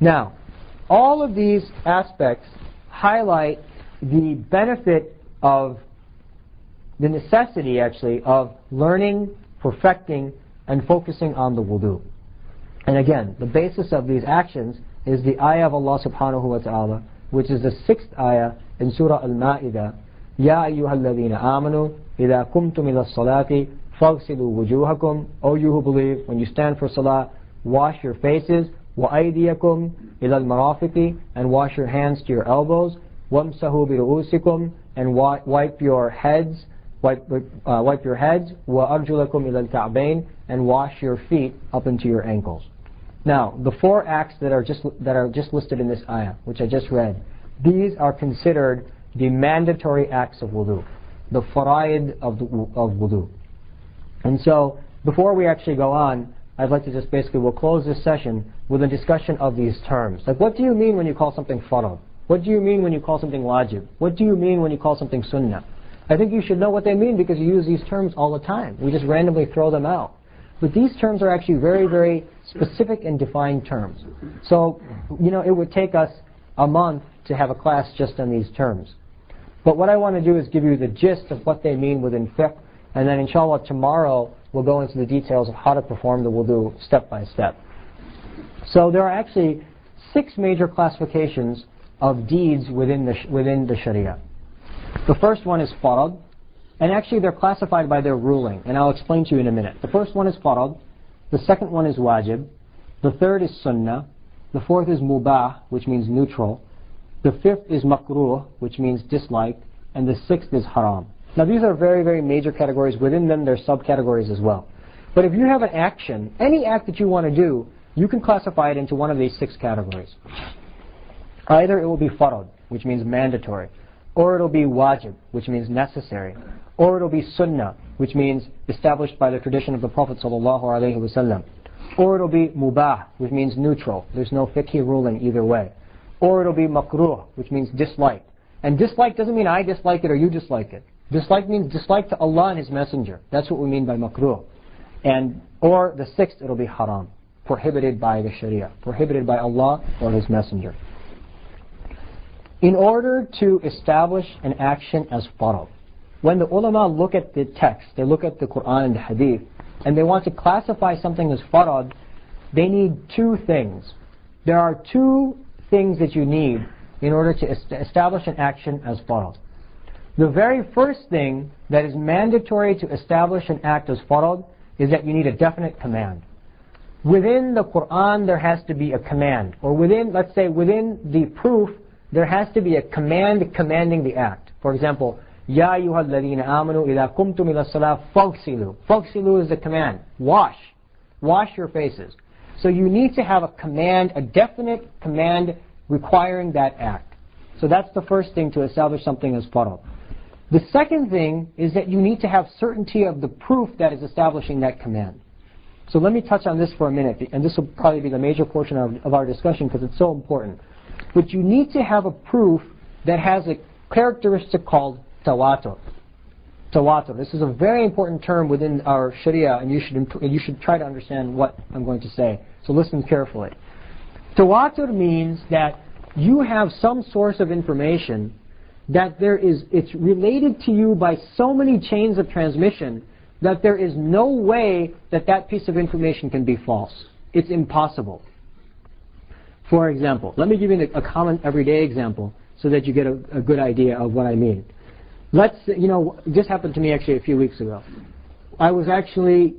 Now, all of these aspects highlight the benefit of the necessity, actually, of learning, perfecting, and focusing on the wudu. And again, the basis of these actions is the ayah of Allah subhanahu wa ta'ala, which is the 6th ayah in Surah Al-Ma'idah. Ya ayyuhalladhina amanu idha kumtum ila salati faghsilu wujuhakum. O you who believe, when you stand for salah, wash your faces. Wa aydiyakum ila al-marafiqi, and wash your hands to your elbows. Wamsahu bi ru'usikum, and wipe your heads. Wipe your heads. Wa arjulakum ila al-ka'bayn, and wash your feet up into your ankles. Now, the 4 acts that are just listed in this ayah, which I just read, these are considered the mandatory acts of wudu, the fara'id of wudu. And so, before we actually go on, I'd like to just basically, we'll close this session with a discussion of these terms. Like, what do you mean when you call something farad? What do you mean when you call something wajib? What do you mean when you call something sunnah? I think you should know what they mean because you use these terms all the time. We just randomly throw them out. But these terms are actually very, very specific and defined terms. So, it would take us a month to have a class just on these terms. But what I want to do is give you the gist of what they mean within fiqh, and then inshallah tomorrow we'll go into the details of how to perform the wudu step by step. So there are actually 6 major classifications of deeds within the Sharia. The first one is farad, and actually they're classified by their ruling, and I'll explain to you in a minute. The first one is farad, the second one is wajib, the third is sunnah, the fourth is mubah, which means neutral, the fifth is makruh, which means disliked, and the 6th is haram. Now these are very, very major categories. Within them there are subcategories as well. But if you have an action, any act that you want to do, you can classify it into one of these 6 categories. Either it will be farad, which means mandatory, or it will be wajib, which means necessary, or it will be sunnah, which means established by the tradition of the Prophet ﷺ, or it will be mubah, which means neutral. There's no fiqhi ruling either way. Or it will be makruh, which means disliked. And dislike doesn't mean I dislike it or you dislike it. Dislike means dislike to Allah and His Messenger. That's what we mean by makruh. Or the 6th, it will be haram, prohibited by the Sharia, prohibited by Allah or His Messenger. In order to establish an action as farad, when the ulama look at the text, they look at the Quran and the Hadith, and they want to classify something as farad, they need 2 things. There are 2 things that you need in order to establish an action as farad. The very first thing that is mandatory to establish an act as farad is that you need a definite command. Within the Quran there has to be a command, or within the proof, there has to be a command commanding the act. For example, Ya ayyuhalladhina amanu idha kumtum ila salah faghsilu. Faghsilu is the command. Wash. Wash your faces. So you need to have a command, a definite command requiring that act. So that's the first thing to establish something as farad. The second thing is that you need to have certainty of the proof that is establishing that command. So let me touch on this for a minute, and this will probably be the major portion of our discussion because it's so important. But you need to have a proof that has a characteristic called tawatur. Tawatur. This is a very important term within our Sharia, and you should try to understand what I'm going to say. So listen carefully. Tawatur means that you have some source of information that it's related to you by so many chains of transmission that there is no way that that piece of information can be false. It's impossible. For example, let me give you a common everyday example so that you get a good idea of what I mean. This happened to me actually a few weeks ago. I was actually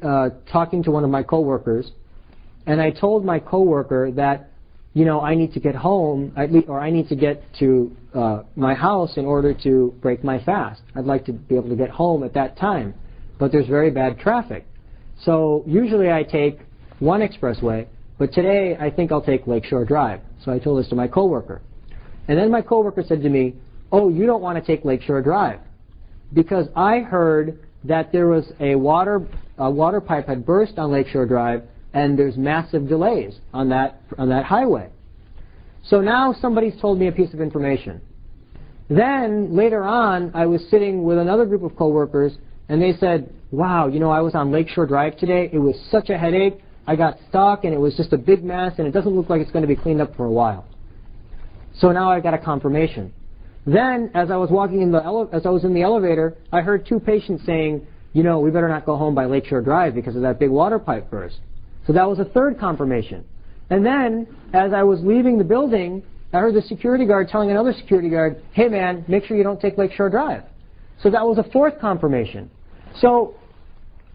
talking to one of my coworkers, and I told my coworker that I need to get home, or I need to get to my house in order to break my fast. I'd like to be able to get home at that time, but there's very bad traffic. So usually I take one expressway, but today I think I'll take Lakeshore Drive. So I told this to my coworker. And then my coworker said to me, oh, you don't want to take Lakeshore Drive, because I heard that there was a water pipe had burst on Lakeshore Drive, and there's massive delays on that highway. So now somebody's told me a piece of information. Then later on, I was sitting with another group of coworkers, and they said, wow, I was on Lakeshore Drive today. It was such a headache. I got stuck and it was just a big mess and it doesn't look like it's going to be cleaned up for a while. So now I got a confirmation. Then, as I was walking as I was in the elevator, I heard two patients saying, you know, we better not go home by Lakeshore Drive because of that big water pipe burst. So that was a third confirmation. And then, as I was leaving the building, I heard the security guard telling another security guard, hey man, make sure you don't take Lakeshore Drive. So that was a fourth confirmation. So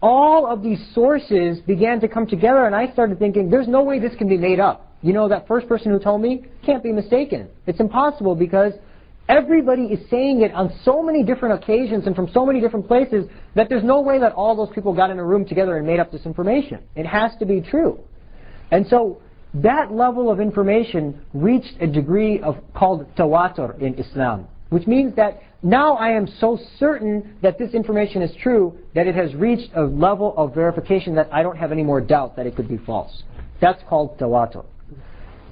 all of these sources began to come together, and I started thinking, there's no way this can be made up. You know, that first person who told me can't be mistaken. It's impossible because everybody is saying it on so many different occasions and from so many different places that there's no way that all those people got in a room together and made up this information. It has to be true. And so that level of information reached a degree called tawatur in Islam, which means that now I am so certain that this information is true that it has reached a level of verification that I don't have any more doubt that it could be false. That's called tawatur.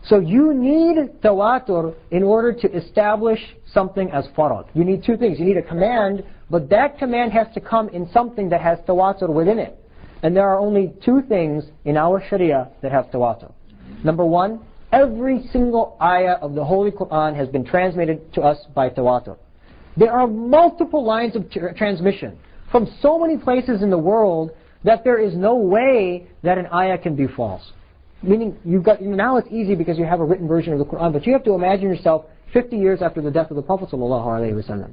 So you need tawatur in order to establish something as farad. You need two things. You need a command, but that command has to come in something that has tawatur within it. And there are only two things in our Sharia that have tawatur. Number one, every single ayah of the Holy Quran has been transmitted to us by tawatur. There are multiple lines of transmission from so many places in the world that there is no way that an ayah can be false. Meaning, now it's easy because you have a written version of the Quran, but you have to imagine yourself 50 years after the death of the Prophet ﷺ.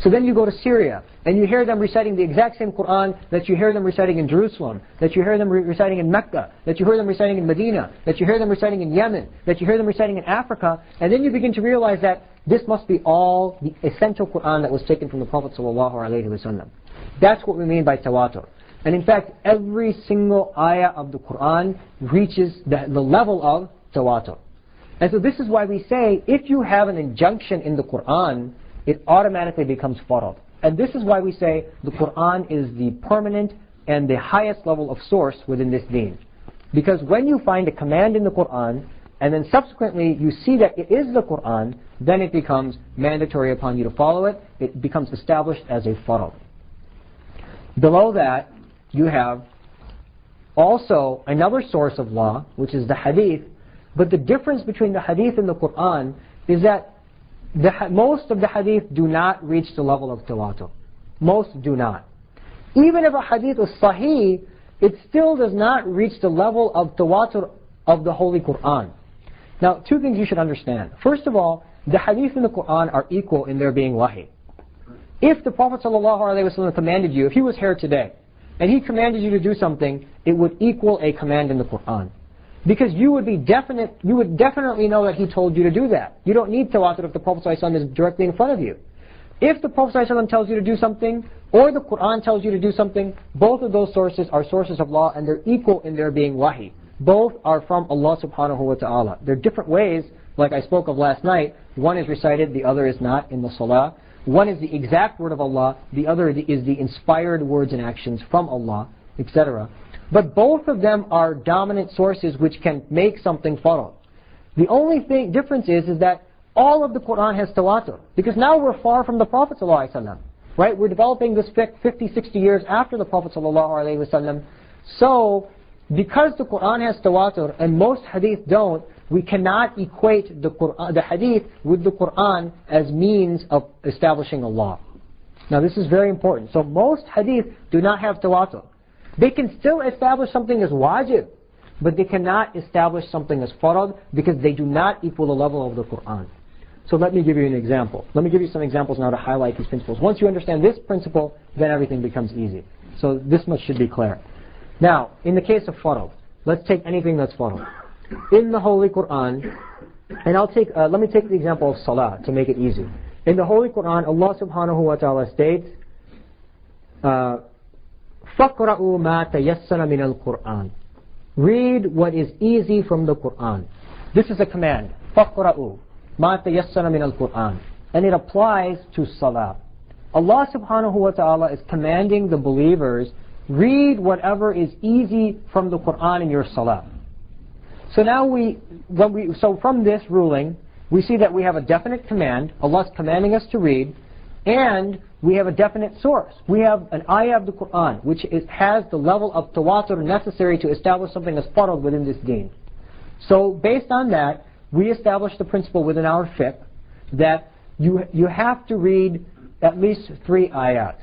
So then you go to Syria, and you hear them reciting the exact same Quran that you hear them reciting in Jerusalem, that you hear them reciting in Mecca, that you hear them reciting in Medina, that you hear them reciting in Yemen, that you hear them reciting in Africa, and then you begin to realize that this must be all the essential Quran that was taken from the Prophet ﷺ. That's what we mean by tawatur. And in fact, every single ayah of the Quran reaches the level of tawatur. And so this is why we say, if you have an injunction in the Quran, it automatically becomes farad. And this is why we say the Quran is the permanent and the highest level of source within this deen. Because when you find a command in the Quran, and then subsequently you see that it is the Quran, then it becomes mandatory upon you to follow it. It becomes established as a farad. Below that, you have also another source of law, which is the hadith. But the difference between the hadith and the Quran is that most of the hadith do not reach the level of tawatur. Most do not. Even if a hadith is sahih, it still does not reach the level of tawatur of the Holy Quran. Now, two things you should understand. First of all, the hadith and the Quran are equal in their being wahi. If the Prophet ﷺ commanded you, if he was here today, and he commanded you to do something, it would equal a command in the Quran. Because you would definitely know that he told you to do that. You don't need tawatur if the Prophet ﷺ is directly in front of you. If the Prophet ﷺ tells you to do something, or the Quran tells you to do something, both of those sources are sources of law, and they're equal in their being wahi. Both are from Allah subhanahu wa ta'ala. They're different ways, like I spoke of last night. One is recited, the other is not in the salah. One is the exact word of Allah, the other is the inspired words and actions from Allah, etc. But both of them are dominant sources which can make something farad. The only difference is that all of the Quran has tawatur. Because now we're far from the Prophet ﷺ. Right? We're developing this fiqh 50, 60 years after the Prophet ﷺ. So, because the Quran has tawatur and most hadith don't, we cannot equate the hadith with the Quran as means of establishing a law. Now this is very important. So most hadith do not have tawatur. They can still establish something as wajib, but they cannot establish something as farad because they do not equal the level of the Quran. So let me give you an example. Let me give you some examples now to highlight these principles. Once you understand this principle, then everything becomes easy. So this much should be clear. Now, in the case of farad, let's take anything that's farad. In the Holy Quran, and let me take the example of salah to make it easy. In the Holy Quran, Allah subhanahu wa ta'ala states, فَقْرَأُوا مَا تَيَسَّرَ مِنَ الْقُرْآنِ. Read what is easy from the Quran. This is a command. فَقْرَأُوا مَا تَيَسَّرَ مِنَ الْقُرْآنِ. And it applies to salah. Allah subhanahu wa ta'ala is commanding the believers, read whatever is easy from the Quran in your salah. So now from this ruling, we see that we have a definite command. Allah's commanding us to read, and we have a definite source. We have an ayah of the Quran which has the level of tawatur necessary to establish something as farad within this deen. So based on that, we established the principle within our fiqh that you have to read at least 3 ayat.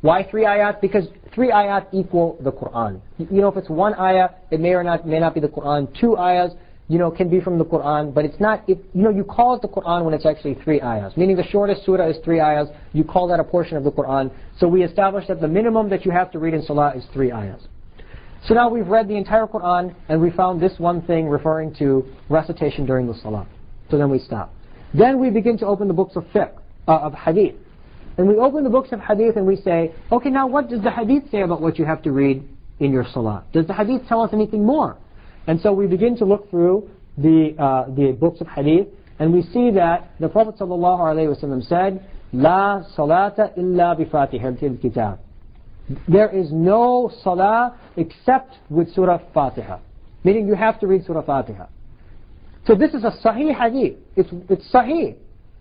Why 3 ayat? Because 3 ayat equal the Quran. You know, if it's 1 ayah, it may not be the Quran. 2 ayahs, can be from the Quran, but it's not, you call it the Quran when it's actually 3 ayahs. Meaning the shortest surah is 3 ayahs, you call that a portion of the Quran. So we established that the minimum that you have to read in salah is 3 ayahs. So now we've read the entire Quran, and we found this one thing referring to recitation during the salah. So then we stop. Then we begin to open the books of fiqh, of hadith. And we open the books of hadith and we say, okay, now what does the hadith say about what you have to read in your salah? Does the hadith tell us anything more? And so we begin to look through the books of hadith, and we see that the Prophet ﷺ said, La salata illa bi fatihatil kitab. There is no salah except with Surah Fatiha. Meaning you have to read Surah Fatiha. So this is a sahih hadith. It's sahih.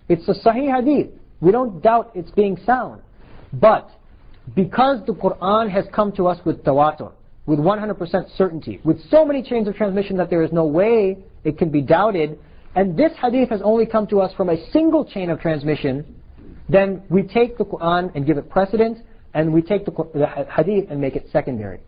It's a sahih hadith. We don't doubt its being sound. But because the Quran has come to us with tawatur, with 100% certainty, with so many chains of transmission that there is no way it can be doubted, and this hadith has only come to us from a single chain of transmission, then we take the Quran and give it precedence, and we take the hadith and make it secondary.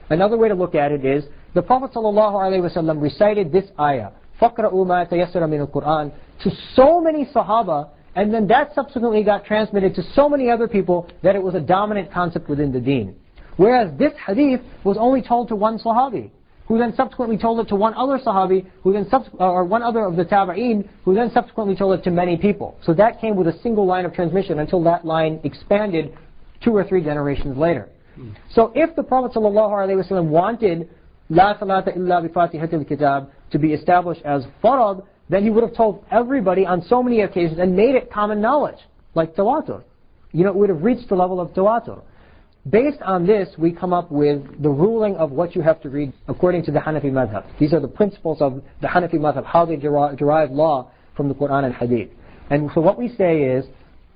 Another way to look at it is, the Prophet ﷺ recited this ayah, فَقْرَؤُوا مَا تَيَسَّرَ مِنَ الْقُرْآنِ, to so many Sahaba, and then that subsequently got transmitted to so many other people that it was a dominant concept within the deen. Whereas this hadith was only told to one Sahabi, who then subsequently told it to one other Sahabi, who then or one other of the Tabi'een, who then subsequently told it to many people. So that came with a single line of transmission until that line expanded 2 or 3 generations later. So if the Prophet ﷺ wanted La salata illa bi fatihatil kitab to be established as farad, then he would have told everybody on so many occasions and made it common knowledge, like tawatur. It would have reached the level of tawatur. Based on this, we come up with the ruling of what you have to read according to the Hanafi madhab. These are the principles of the Hanafi madhab, how they derive law from the Quran and Hadith. And so what we say is,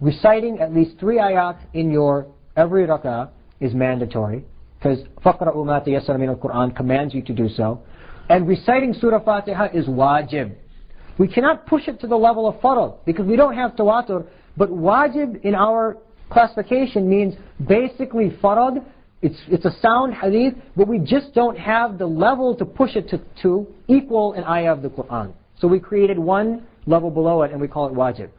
reciting at least 3 ayat in your every rak'ah is mandatory, because فَقْرَؤُوا مَا تَيَسَّرَ مِنَ الْقُرْآنِ commands you to do so. And reciting Surah Fatiha is wajib. We cannot push it to the level of farad, because we don't have tawatur, but wajib in our classification means basically farad, it's a sound hadith, but we just don't have the level to push it to equal an ayah of the Quran. So we created one level below it and we call it wajib.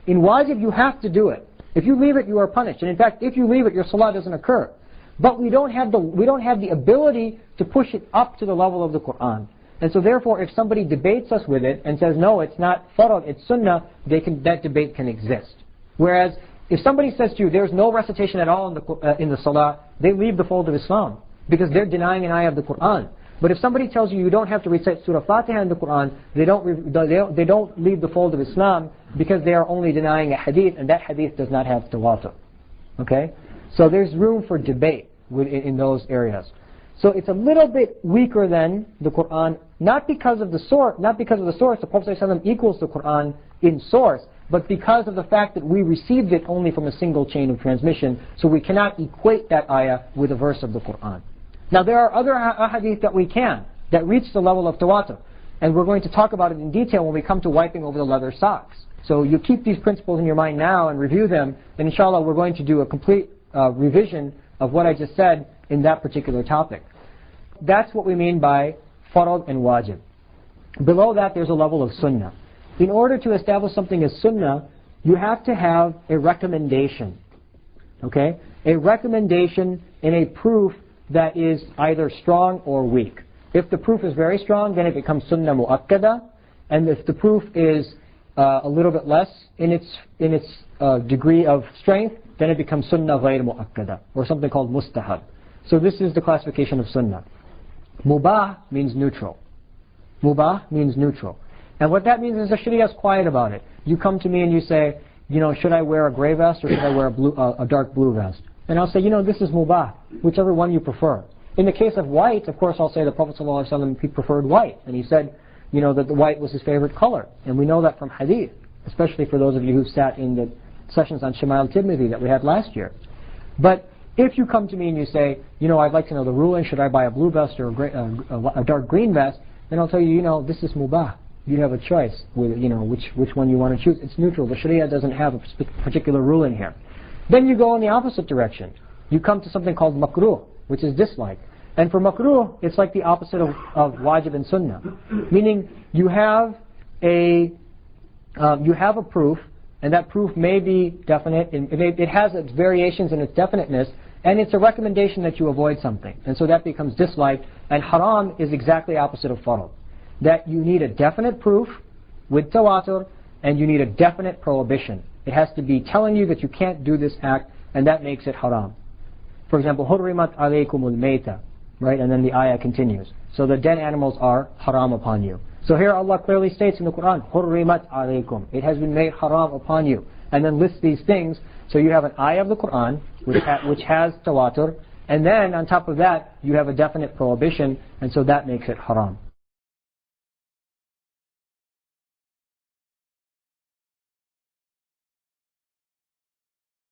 In wajib you have to do it. If you leave it, you are punished. And in fact, if you leave it, your salah doesn't occur. But we don't have the ability to push it up to the level of the Quran. And so therefore, if somebody debates us with it and says, no, it's not farad, it's sunnah, that debate can exist. Whereas, if somebody says to you, there's no recitation at all in the salah, they leave the fold of Islam, because they're denying an ayah of the Quran. But if somebody tells you you don't have to recite Surah Fatiha in the Quran, they don't leave the fold of Islam, because they are only denying a hadith, and that hadith does not have tawatur. Okay? So there's room for debate in those areas. So it's a little bit weaker than the Quran, not because of the source. The Prophet ﷺ equals the Quran in source, but because of the fact that we received it only from a single chain of transmission, so we cannot equate that ayah with a verse of the Quran. Now there are other ahadith that reach the level of tawatur, and we're going to talk about it in detail when we come to wiping over the leather socks. So you keep these principles in your mind now and review them, and inshallah we're going to do a complete revision of what I just said in that particular topic. That's what we mean by farad and wajib. Below that there's a level of sunnah. In order to establish something as sunnah, you have to have a recommendation. Okay? A recommendation in a proof that is either strong or weak. If the proof is very strong, then it becomes sunnah mu'akkada, and if the proof is a little bit less in its degree of strength, then it becomes sunnah ghayr mu'akkada, or something called mustahab. So this is the classification of sunnah. Mubah means neutral. Mubah means neutral. And what that means is the Sharia is quiet about it. You come to me and you say, should I wear a gray vest or should I wear a dark blue vest? And I'll say, this is mubah, whichever one you prefer. In the case of white, of course, I'll say the Prophet ﷺ, he preferred white. And he said, that the white was his favorite color. And we know that from hadith, especially for those of you who've sat in the sessions on Shamal Tirmidhi that we had last year. But if you come to me and you say, I'd like to know the ruling, should I buy a blue vest or a dark green vest, then I'll tell you, this is mubah. You have a choice with, which one you want to choose. It's neutral. The Sharia doesn't have a particular ruling here. Then you go in the opposite direction. You come to something called makruh, which is dislike. And for makruh, it's like the opposite of wajib and sunnah. Meaning you have a proof, and that proof may be definite. It has its variations in its definiteness, and it's a recommendation that you avoid something. And so that becomes dislike. And haram is exactly opposite of farad. That you need a definite proof with tawatur, and you need a definite prohibition. It has to be telling you that you can't do this act, and that makes it haram. For example, حُرِّمَتْ عَلَيْكُمُ الْمَيْتَةِ, right? And then the ayah continues. So the dead animals are haram upon you. So here Allah clearly states in the Quran, حُرِّمَتْ عَلَيْكُمْ. It has been made haram upon you. And then lists these things. So you have an ayah of the Quran, which has tawatur, and then on top of that, you have a definite prohibition, and so that makes it haram.